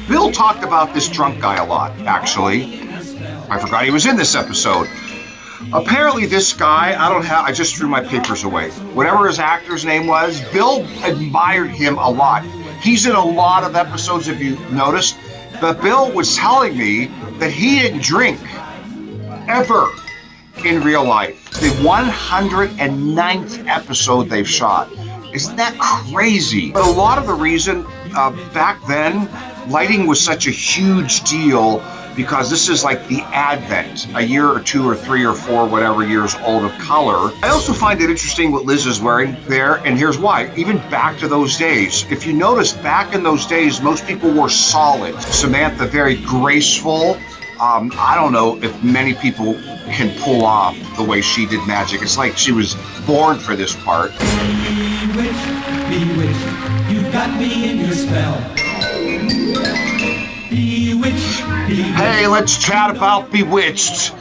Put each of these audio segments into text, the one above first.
Bill talked about this drunk guy a lot, actually. I forgot he was in this episode. Apparently this guy, I just threw my papers away. Whatever his actor's name was, Bill admired him a lot. He's in a lot of episodes, if you noticed. But Bill was telling me that he didn't drink, ever, in real life. The 109th episode they've shot. Isn't that crazy? But a lot of the reason back then, lighting was such a huge deal because this is like the advent, a year or two or three or four, whatever years old of color. I also find it interesting what Liz is wearing there, and here's why. Even back to those days, if you notice, back in those days, most people wore solid. Samantha, very graceful. I don't know if many people can pull off the way she did magic. It's like she was born for this part. Bewitched, bewitched, you got me in your spell. Bewitched, bewitched. Hey, let's chat about Bewitched.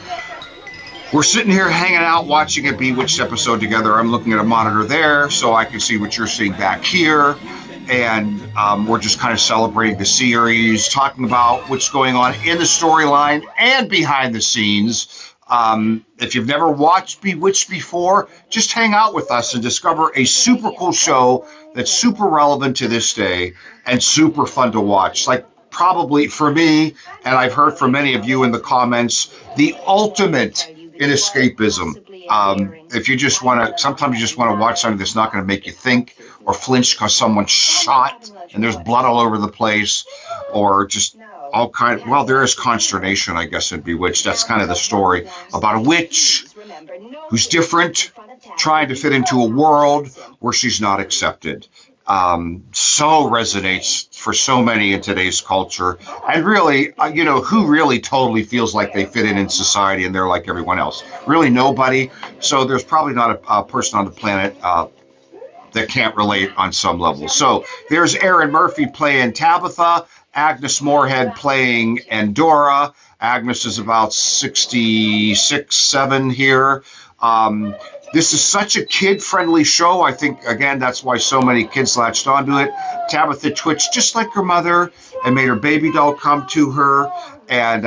We're sitting here hanging out watching a Bewitched episode together. I'm looking at a monitor there so I can see what you're seeing back here. And we're just kind of celebrating the series, talking about what's going on in the storyline and behind the scenes. If you've never watched Bewitched before, just hang out with us and discover a super cool show that's super relevant to this day and super fun to watch. Like, probably for me, and I've heard from many of you in the comments, the ultimate in escapism. If you just want to, sometimes you just want to watch something that's not going to make you think or flinch because someone's shot and there's blood all over the place, or just all kind. Well, there is consternation, I guess, in Bewitched. That's kind of the story about a witch who's different, trying to fit into a world where she's not accepted. So resonates for so many in today's culture. And really, who really totally feels like they fit in society and they're like everyone else? Really nobody. So there's probably not a person on the planet that can't relate on some level. So there's Aaron Murphy playing Tabitha, Agnes Moorehead playing Endora. Agnes is about 66, 7 here. This is such a kid-friendly show. I think, again, that's why so many kids latched onto it. Tabitha twitched just like her mother and made her baby doll come to her. And,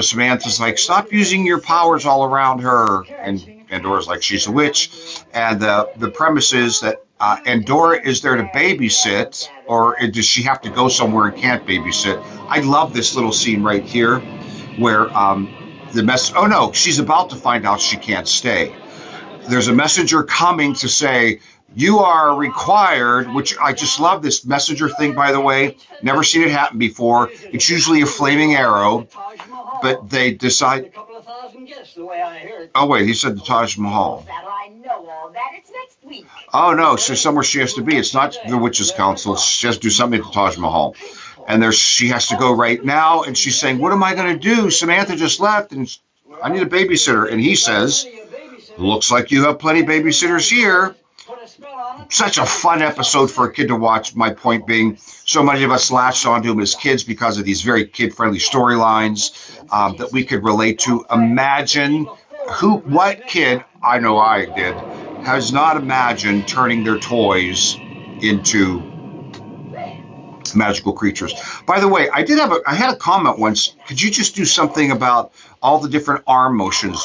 Samantha's like, stop using your powers all around her. And Endora's like, she's a witch. And the premise is that Endora is there to babysit, or does she have to go somewhere and can't babysit? I love this little scene right here where she's about to find out she can't stay. There's a messenger coming to say, you are required, which I just love this messenger thing, by the way. Never seen it happen before. It's usually a flaming arrow, but they decide. Oh, wait, he said the Taj Mahal. Oh, no, so somewhere she has to be. It's not the Witches' Council. She has to do something at the Taj Mahal. And she has to go right now, and she's saying, what am I going to do? Samantha just left, and I need a babysitter. And he says, looks like you have plenty of babysitters here. Such a fun episode for a kid to watch, my point being, so many of us latched onto him as kids because of these very kid-friendly storylines that we could relate to. Imagine what kid, I know I did, has not imagined turning their toys into magical creatures. By the way, I had a comment once. Could you just do something about all the different arm motions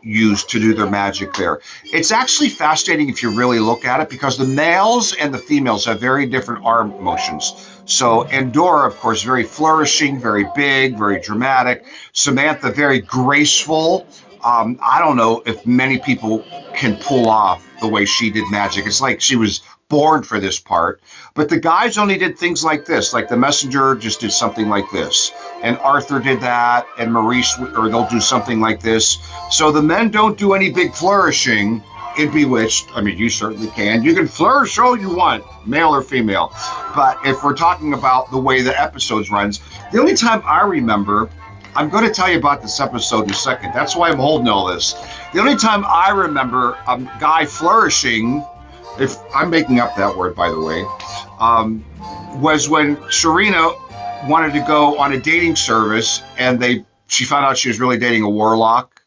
used to do their magic there? It's actually fascinating if you really look at it, because the males and the females have very different arm motions. So Endora, of course, very flourishing, very big, very dramatic. Samantha, very graceful. I don't know if many people can pull off the way she did magic. It's like she was born for this part. But the guys only did things like this, like the messenger just did something like this, and Arthur did that, and Maurice, or they'll do something like this. So the men don't do any big flourishing in Bewitched. I mean, you certainly can. You can flourish all you want, male or female. But if we're talking about the way the episodes runs, the only time I remember, I'm going to tell you about this episode in a second. That's why I'm holding all this. The only time I remember a guy flourishing, if I'm making up that word, by the way, was when Sharina wanted to go on a dating service, and she found out she was really dating a warlock.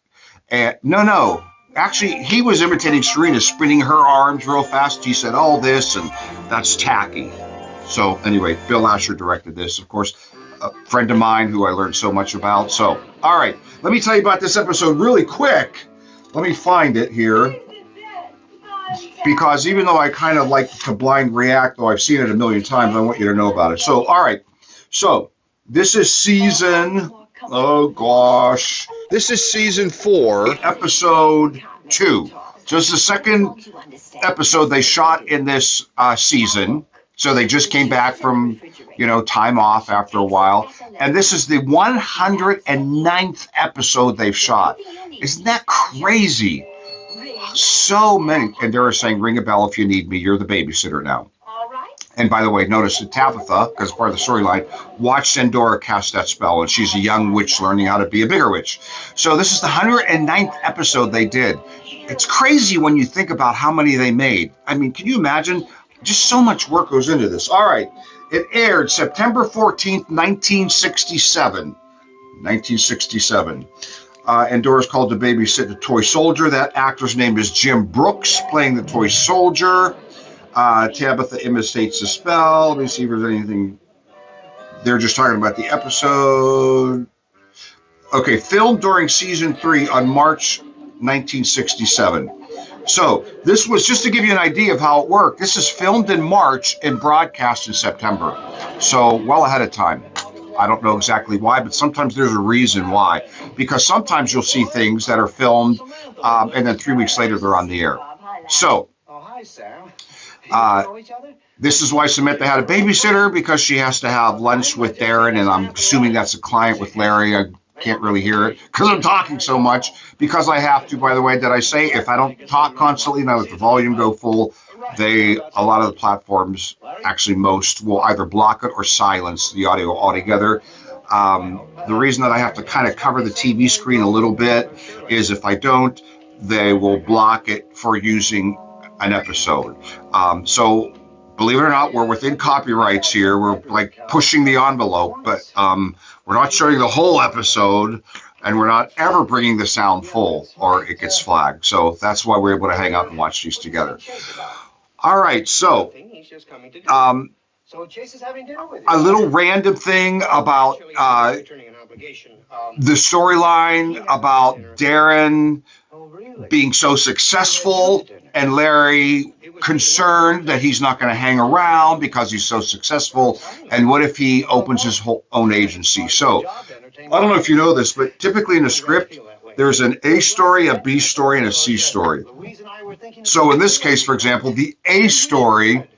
And no, actually, he was imitating Sharina, spinning her arms real fast. He said, "Oh, this," and that's tacky. So anyway, Bill Asher directed this, of course, a friend of mine who I learned so much about. So, all right, let me tell you about this episode really quick. Let me find it here. Because even though I kind of like to blind react, though I've seen it a million times, I want you to know about it. So, all right. So, this is season, oh gosh. This is season 4, episode 2. So, it's the second episode they shot in this season. So, they just came back from, time off after a while. And this is the 109th episode they've shot. Isn't that crazy? So many. Endora saying, ring a bell if you need me. You're the babysitter now. And by the way, notice that Tabitha, because part of the storyline, watched Endora cast that spell, and she's a young witch learning how to be a bigger witch. So this is the 109th episode they did. It's crazy when you think about how many they made. I mean, can you imagine? Just so much work goes into this. All right. It aired September 14th, 1967. 1967. Endora's called to babysit the toy soldier. That actor's name is Jim Brooks, playing the toy soldier. Tabitha imitates the spell. Let me see if there's anything. They're just talking about the episode. Okay, filmed during season 3 on March 1967. So this was just to give you an idea of how it worked. This is filmed in March and broadcast in September. So well ahead of time. I don't know exactly why, but sometimes there's a reason why. Because sometimes you'll see things that are filmed, and then 3 weeks later they're on the air. So, this is why Samantha had a babysitter, because she has to have lunch with Darren, and I'm assuming that's a client with Larry. I can't really hear it because I'm talking so much. Because I have to, by the way, did I say if I don't talk constantly and I let the volume go full, a lot of the platforms, actually most, will either block it or silence the audio altogether. The reason that I have to kind of cover the TV screen a little bit is if I don't, they will block it for using an episode. So believe it or not, we're within copyrights here. We're like pushing the envelope, but we're not showing the whole episode, and we're not ever bringing the sound full or it gets flagged. So that's why we're able to hang out and watch these together. All right, so a little random thing about the storyline about Darren being so successful and Larry concerned that he's not going to hang around because he's so successful. And what if he opens his own agency? So I don't know if you know this, but typically in a script, there's an A story, a B story, and a C story. So in this case, for example, the A story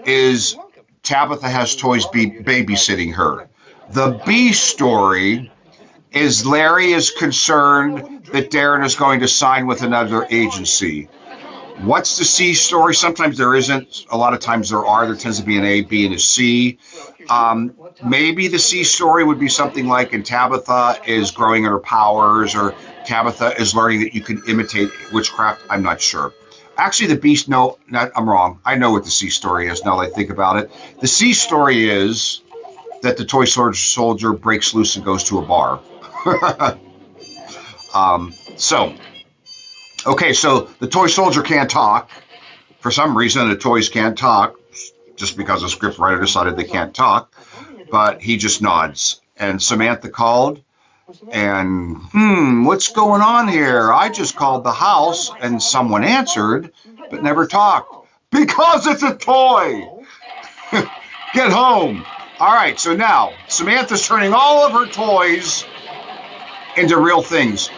is Tabitha has toys babysitting her. The B story is Larry is concerned that Darren is going to sign with another agency. What's the C story? Sometimes there isn't. A lot of times there are. There tends to be an A, B, and a C. Maybe the C story would be something like, and Tabitha is growing in her powers, or Tabitha is learning that you can imitate witchcraft. I'm not sure. Actually, the B, no, I'm wrong. I know what the C story is now that I think about it. The C story is that the toy soldier breaks loose and goes to a bar. So the toy soldier can't talk. For some reason, the toys can't talk, just because the script writer decided they can't talk. But he just nods. And Samantha called, and, what's going on here? I just called the house, and someone answered, but never talked. Because it's a toy! Get home! All right, so now, Samantha's turning all of her toys into real things.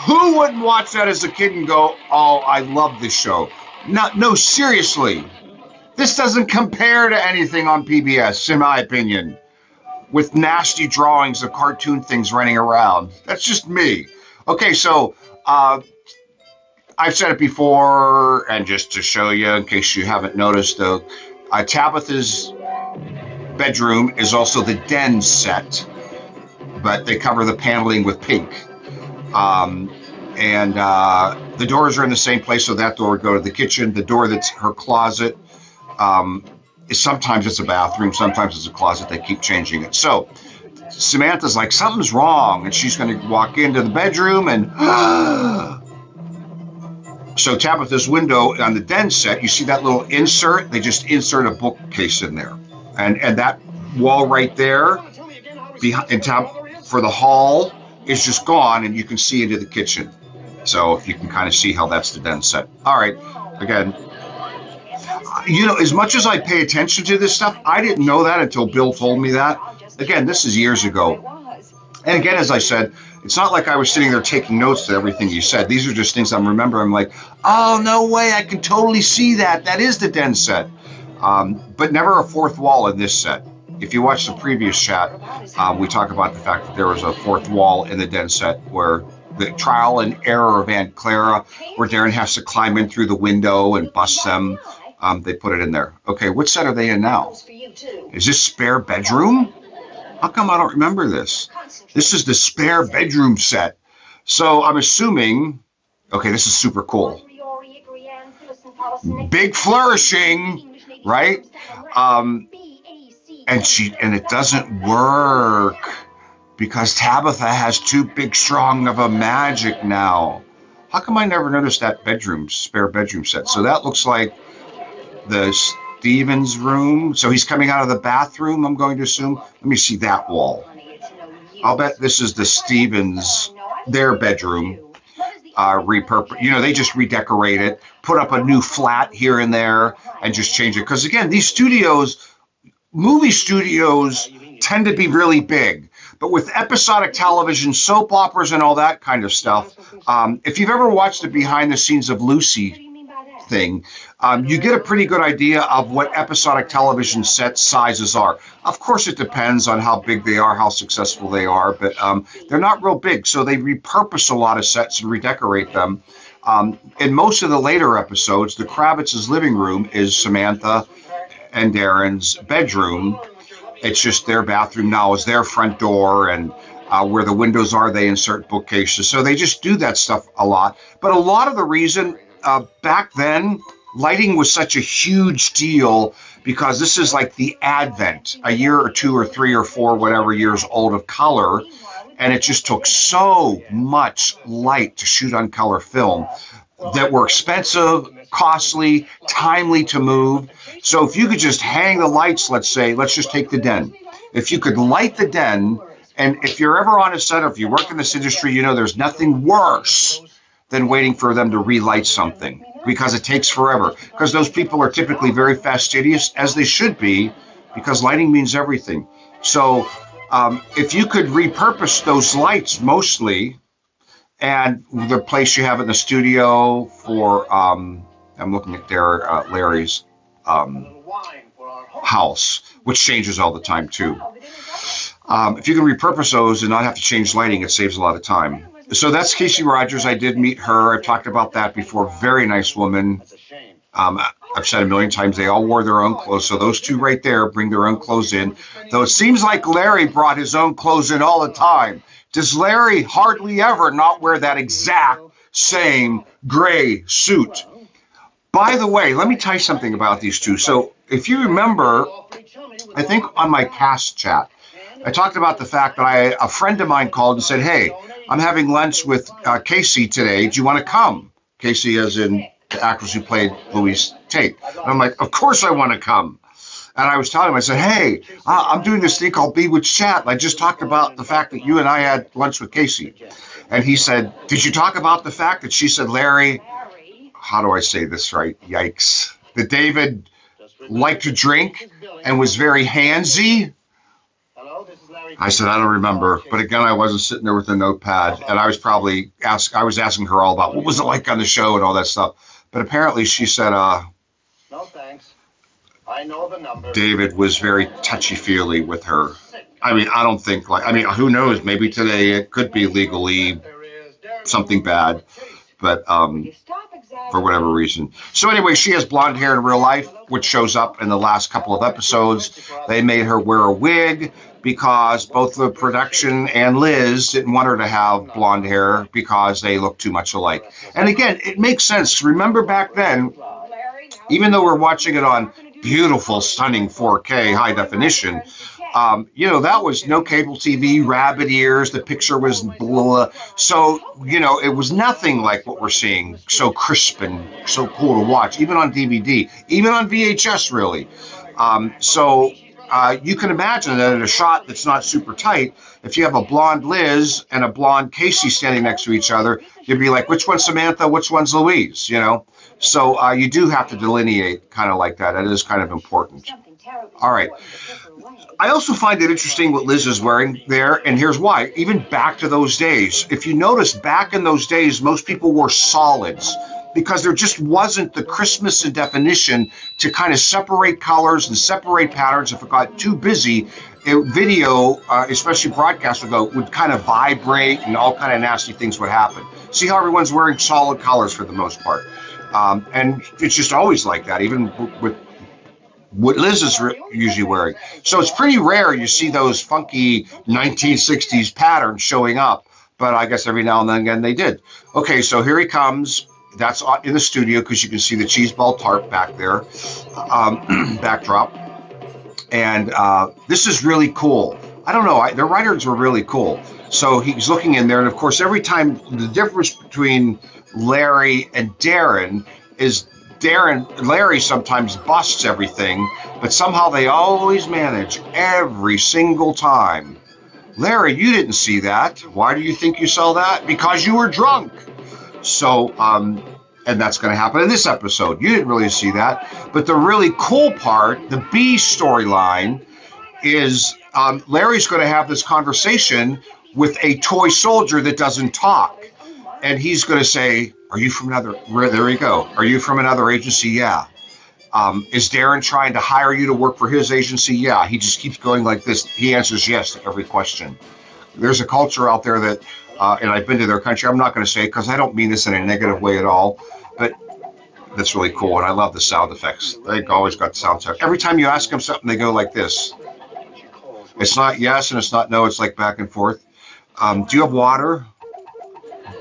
Who wouldn't watch that as a kid and go, oh, I love this show? No, seriously. This doesn't compare to anything on PBS, in my opinion, with nasty drawings of cartoon things running around. That's just me. Okay, so I've said it before, and just to show you, in case you haven't noticed, though, Tabitha's bedroom is also the den set, but they cover the paneling with pink. And the doors are in the same place, so that door would go to the kitchen. The door that's her closet is sometimes it's a bathroom, sometimes it's a closet. They keep changing it. So Samantha's like, something's wrong, and she's going to walk into the bedroom, and so Tabitha's window on the den set, you see that little insert? They just insert a bookcase in there. And that wall right there behind for the hall is just gone, and you can see into the kitchen. So you can kind of see how that's the den set. All right, again, as much as I pay attention to this stuff, I didn't know that until Bill told me that. Again, this is years ago. And again, as I said, it's not like I was sitting there taking notes to everything you said. These are just things I'm remembering. I'm like, oh, no way, I can totally see that. That is the den set. But never a fourth wall in this set. If you watch the previous chat, we talk about the fact that there was a fourth wall in the den set where the trial and error of Aunt Clara, where Darren has to climb in through the window and bust them. They put it in there. Okay, what set are they in now? Is this spare bedroom? How come I don't remember this? This is the spare bedroom set. So I'm assuming, okay, this is super cool. Big flourishing, right? And it doesn't work because Tabitha has too big strong of a magic now. How come I never noticed that spare bedroom set? So that looks like the Stevens room. So he's coming out of the bathroom, I'm going to assume. Let me see that wall. I'll bet this is the Stevens, their bedroom. Repurpose. They just redecorate it, put up a new flat here and there, and just change it. Because again, these movie studios tend to be really big. But with episodic television, soap operas, and all that kind of stuff, if you've ever watched the behind the scenes of Lucy thing, you get a pretty good idea of what episodic television set sizes are. Of course, it depends on how big they are, how successful they are, but they're not real big, so they repurpose a lot of sets and redecorate them. In most of the later episodes, the Kravitz's living room is Samantha and Darren's bedroom. It's just their bathroom now is their front door, and where the windows are, they insert bookcases. So they just do that stuff a lot. But a lot of the reason back then, lighting was such a huge deal because this is like the advent, a year or 2 or 3 or 4, whatever years old of color. And it just took so much light to shoot on color film that were expensive, costly, timely to move. So if you could just hang the lights, let's just take the den. If you could light the den, and if you're ever on a set or if you work in this industry, there's nothing worse than waiting for them to relight something because it takes forever. Because those people are typically very fastidious, as they should be, because lighting means everything. So if you could repurpose those lights mostly, and the place you have in the studio for, I'm looking at Larry's house, which changes all the time too. If you can repurpose those and not have to change lighting, it saves a lot of time. So that's Casey Rogers. I did meet her. I've talked about that before. Very nice woman. I've said a million times, they all wore their own clothes. So those two right there bring their own clothes in. Though it seems like Larry brought his own clothes in all the time. Does Larry hardly ever not wear that exact same gray suit? By the way, let me tell you something about these two. So if you remember, I think on my past chat, I talked about the fact that a friend of mine called and said, hey, I'm having lunch with Casey today. Do you want to come? Casey as in the actress who played Louise Tate. And I'm like, of course I want to come. And I was telling him, I said, hey, I'm doing this thing called Bewitched Chat. And I just talked about the fact that you and I had lunch with Casey. And he said, did you talk about the fact that she said, Larry, how do I say this right? Yikes. That David liked to drink and was very handsy? I said, I don't remember. But again, I wasn't sitting there with a notepad. And I was probably asking her all about what was it like on the show and all that stuff. But apparently she said, no thanks. I know the number. David was very touchy-feely with her. I mean, I don't think who knows? Maybe today it could be legally something bad. But for whatever reason. So anyway, she has blonde hair in real life, which shows up in the last couple of episodes. They made her wear a wig because both the production and Liz didn't want her to have blonde hair because they look too much alike. And again, it makes sense. Remember back then, even though we're watching it on beautiful, stunning 4K high definition, that was no cable TV, rabbit ears, the picture was blah. So, it was nothing like what we're seeing, so crisp and so cool to watch, even on DVD, even on VHS, really. So you can imagine that in a shot that's not super tight, if you have a blonde Liz and a blonde Casey standing next to each other, you'd be like, which one's Samantha, which one's Louise, you know? So you do have to delineate kind of like that. It is kind of important. All right. I also find it interesting what Liz is wearing there, and here's why. Even back to those days, if you notice, back in those days, most people wore solids because there just wasn't the crispness and definition to kind of separate colors and separate patterns. If it got too busy, video, especially broadcast, would kind of vibrate and all kind of nasty things would happen. See how everyone's wearing solid colors for the most part. And it's just always like that, even with what Liz is usually wearing. So it's pretty rare you see those funky 1960s patterns showing up, but I guess every now and then again they did. Okay, so here he comes. That's in the studio because you can see the cheese ball tarp back there, backdrop. And this is really cool. I don't know, the writers were really cool. So he's looking in there, and of course every time the difference between Larry and Darren is Larry sometimes busts everything, but somehow they always manage every single time. Larry, you didn't see that. Why do you think you saw that? Because you were drunk. So, and that's going to happen in this episode. You didn't really see that. But the really cool part, the B storyline, is Larry's going to have this conversation with a toy soldier that doesn't talk. And he's going to say, are you from another, there we go. Are you from another agency? Yeah. Is Darren trying to hire you to work for his agency? Yeah. He just keeps going like this. He answers yes to every question. There's a culture out there that, and I've been to their country, I'm not going to say it because I don't mean this in a negative way at all, but that's really cool. And I love the sound effects. They've always got the sound effects. Every time you ask them something, they go like this. It's not yes and it's not no. It's like back and forth. Do you have water?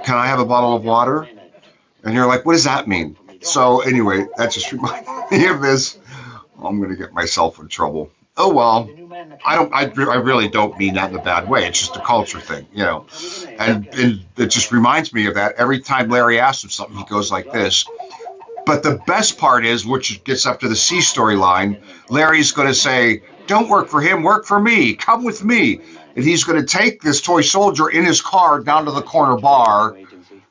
Can I have a bottle of water? And you're like, what does that mean? So anyway, that just reminded me of this. I'm going to get myself in trouble. Oh, well, I really don't mean that in a bad way. It's just a culture thing, you know. And it just reminds me of that. Every time Larry asks him something, he goes like this. But the best part is, which gets up to the C storyline, Larry's going to say, don't work for him, work for me. Come with me. And he's going to take this toy soldier in his car down to the corner bar,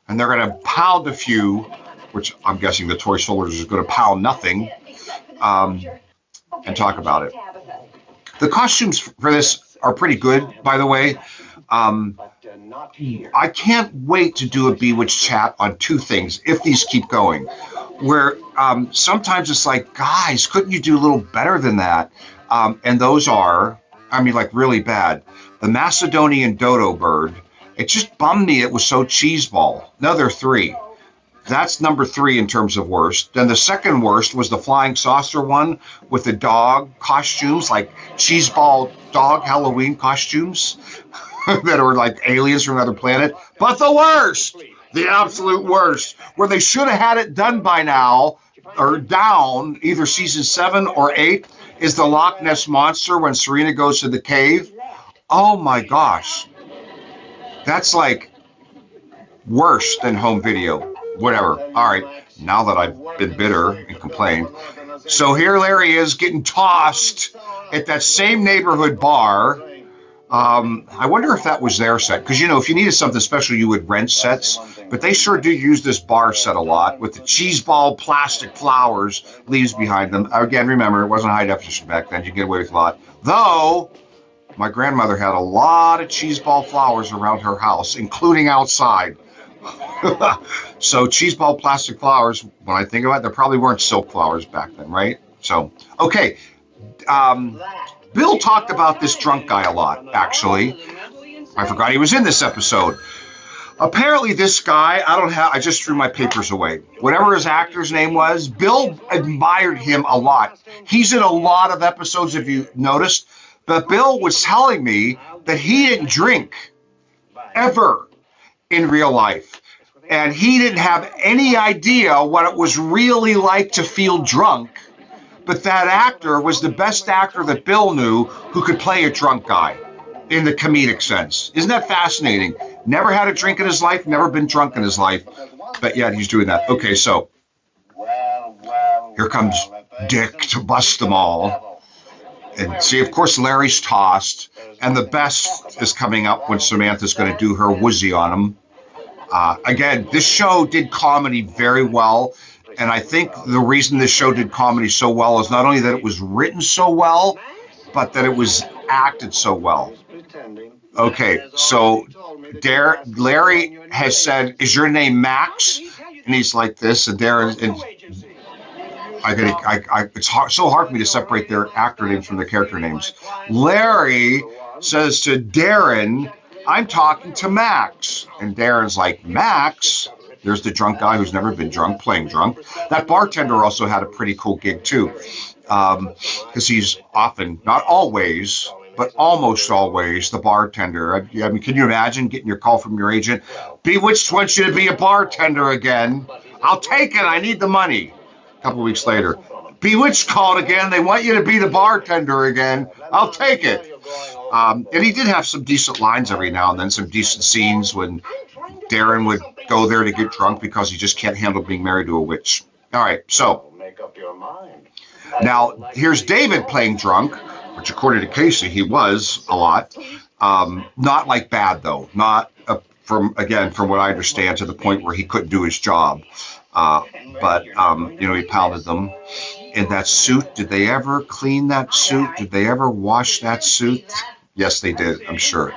and they're going to pound a few, which I'm guessing the toy soldier is going to pound nothing, and talk about it. The costumes for this are pretty good, by the way. I can't wait to do a Bewitched chat on two things, if these keep going, where sometimes it's like, guys, couldn't you do a little better than that? And those are, I mean, like really bad. The Macedonian dodo bird, it just bummed me it was so cheeseball. No, there are three. That's number 3 in terms of worst. Then the second worst was the flying saucer one with the dog costumes, like cheeseball dog Halloween costumes that are like aliens from another planet. But the worst, the absolute worst, where they should have had it done by now, or down, either season 7 or 8, is the Loch Ness Monster when Serena goes to the cave. Oh my gosh. That's like worse than home video. Whatever. All right. Now that I've been bitter and complained. So here Larry is getting tossed at that same neighborhood bar. I wonder if that was their set. Because, you know, if you needed something special, you would rent sets. But they sure do use this bar set a lot with the cheeseball plastic flowers leaves behind them. Again, remember, it wasn't high definition back then. You could get away with a lot. Though, my grandmother had a lot of cheeseball flowers around her house, including outside. So cheeseball plastic flowers, when I think about it, there probably weren't silk flowers back then, right? So, okay. Bill talked about this drunk guy a lot, actually. I forgot he was in this episode. Apparently this guy, I just threw my papers away. Whatever his actor's name was, Bill admired him a lot. He's in a lot of episodes, if you noticed. But Bill was telling me that he didn't drink ever in real life. And he didn't have any idea what it was really like to feel drunk. But that actor was the best actor that Bill knew who could play a drunk guy in the comedic sense. Isn't that fascinating? Never had a drink in his life, never been drunk in his life. But yet he's doing that. Okay, so here comes Dick to bust them all. And see, of course, Larry's tossed, and the best is coming up when Samantha's going to do her woozy on him. Again, this show did comedy very well, and I think the reason this show did comedy so well is not only that it was written so well, but that it was acted so well. Okay, so Larry has said, "Is your name Max?" And he's like this, and Darren, and it's so hard for me to separate their actor names from their character names. Larry says to Darren, "I'm talking to Max." And Darren's like, "Max?" There's the drunk guy who's never been drunk, playing drunk. That bartender also had a pretty cool gig, too, because he's often, not always, but almost always, the bartender. I mean, can you imagine getting your call from your agent? "Bewitched wants you to be a bartender again." "I'll take it. I need the money." A couple of weeks later, "Bewitched called again. They want you to be the bartender again." "I'll take it." And he did have some decent lines every now and then, some decent scenes when Darren would go there to get drunk because he just can't handle being married to a witch. All right, so now here's David playing drunk, which according to Casey, he was a lot. Not like bad, though. Not from what I understand, to the point where he couldn't do his job. But he pounded them. In that suit, did they ever clean that suit? Did they ever wash that suit? Yes, they did, I'm sure.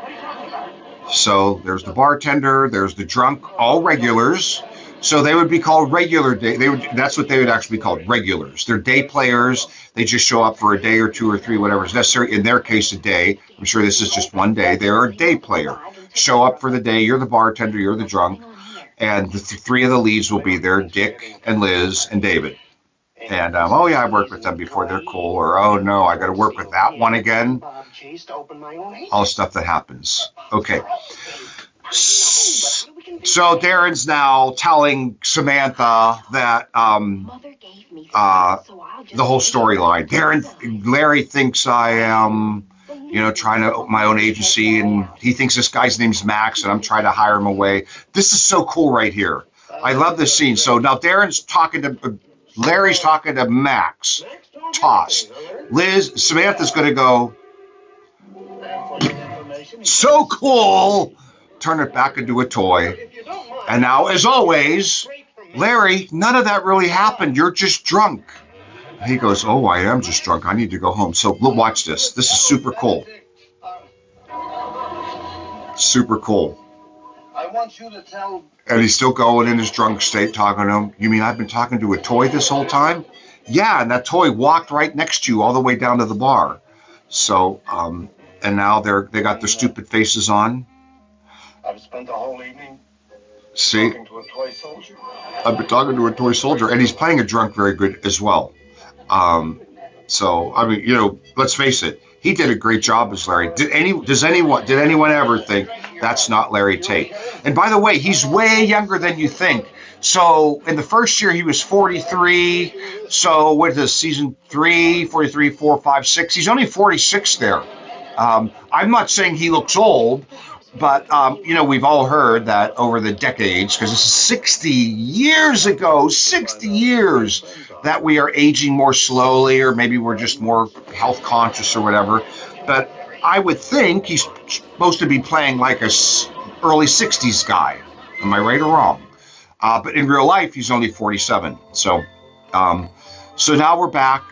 So there's the bartender, there's the drunk, all regulars. So they would be called regular day. That's what they would actually be called, regulars. They're day players. They just show up for a day or two or three, whatever is necessary. In their case, a day. I'm sure this is just one day. They're a day player. Show up for the day. You're the bartender. You're the drunk. And the three of the leads will be there, Dick and Liz and David. And, "Oh, yeah, I worked with them before. They're cool." Or, "Oh, no, I got to work with that one again." All the stuff that happens. Okay. So Darren's now telling Samantha that the whole storyline. Larry thinks I am, trying to open my own agency, and he thinks this guy's name's Max, and I'm trying to hire him away. This is so cool right here. I love this scene. So now Larry's talking to Max. Toss. Samantha's going to go, "So cool." Turn it back into a toy. And now, as always, "Larry, none of that really happened. You're just drunk." He goes, "Oh, I am just drunk. I need to go home." So watch this. This is super cool. Super cool. I want you to tell. And he's still going in his drunk state, talking to him. "You mean I've been talking to a toy this whole time?" "Yeah, and that toy walked right next to you all the way down to the bar." So, and now they got their stupid faces on. I've spent the whole evening talking to a toy soldier. I've been talking to a toy soldier, and he's playing a drunk very good as well. So, I mean, let's face it, he did a great job as Larry. Did anyone ever think that's not Larry Tate? And by the way, he's way younger than you think. So in the first year, he was 43. So what is this, season 3, 43, 4, 5, 6? He's only 46 there. I'm not saying he looks old, but, we've all heard that over the decades, because this is 60 years ago, 60 years, that we are aging more slowly, or maybe we're just more health conscious or whatever. But I would think he's supposed to be playing like a early 60s guy. Am I right or wrong? But in real life, he's only 47. So now we're back.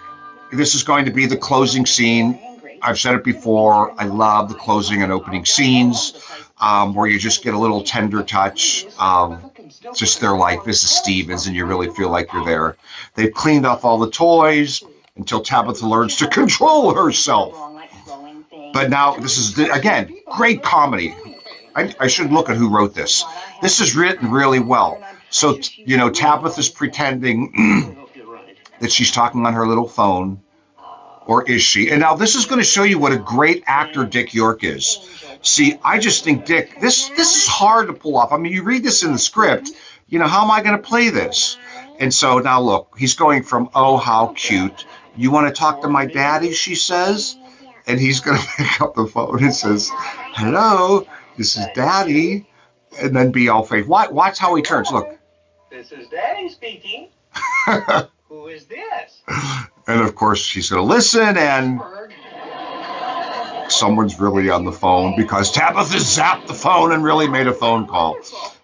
This is going to be the closing scene. I've said it before. I love the closing and opening scenes where you just get a little tender touch. Just their life. This is Stevens, and you really feel like you're there. They've cleaned off all the toys until Tabitha learns to control herself. But now this is, again, great comedy. I should look at who wrote this. This is written really well. So, Tabitha's pretending that she's talking on her little phone. Or is she? And now this is going to show you what a great actor Dick York is. See, I just think Dick, this is hard to pull off. I mean, you read this in the script, how am I going to play this? And so now look, he's going from, "Oh, how cute. You want to talk to my daddy," she says. And he's going to pick up the phone and says, "Hello, this is Daddy." And then be all fake. Watch how he turns. Look. "This is Daddy speaking. Who is this?" And of course, she's going to listen, and someone's really on the phone because Tabitha zapped the phone and really made a phone call.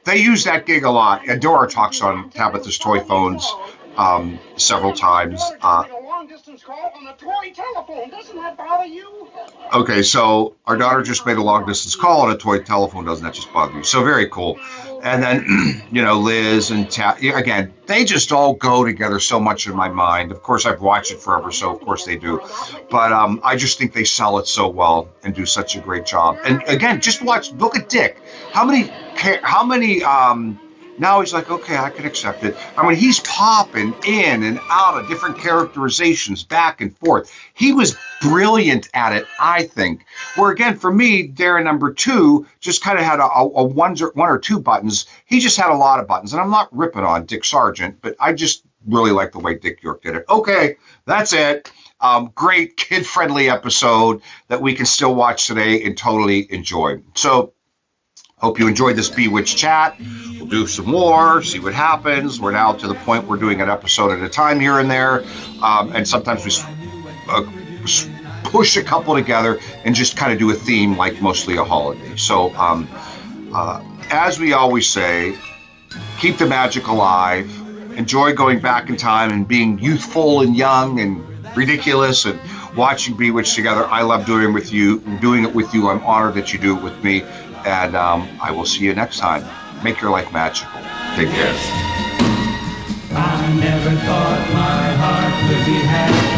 They use that gig a lot. Endora talks on Tabitha's toy phones several times. Okay, so our daughter just made a long distance call on a toy telephone. Doesn't that just bother you? So very cool. And then, Liz and again, they just all go together so much in my mind. Of course, I've watched it forever, so of course they do. But I just think they sell it so well and do such a great job. And again, just look at Dick. How many, now he's like, okay, I can accept it. I mean, he's popping in and out of different characterizations back and forth. He was brilliant at it, I think. Where again, for me, Darren number 2 just kind of had a one or two buttons. He just had a lot of buttons. And I'm not ripping on Dick Sargent, but I just really like the way Dick York did it. Okay, that's it. Great kid-friendly episode that we can still watch today and totally enjoy. So, hope you enjoyed this Bewitched chat. We'll do some more, see what happens. We're now to the point we're doing an episode at a time here and there. And sometimes we push a couple together and just kind of do a theme like mostly a holiday. So as we always say, keep the magic alive. Enjoy going back in time and being youthful and young and ridiculous and watching Bewitched together. I love doing it with you. I'm honored that you do it with me. And I will see you next time. Make your life magical. Take care. I never thought my heart would be happy.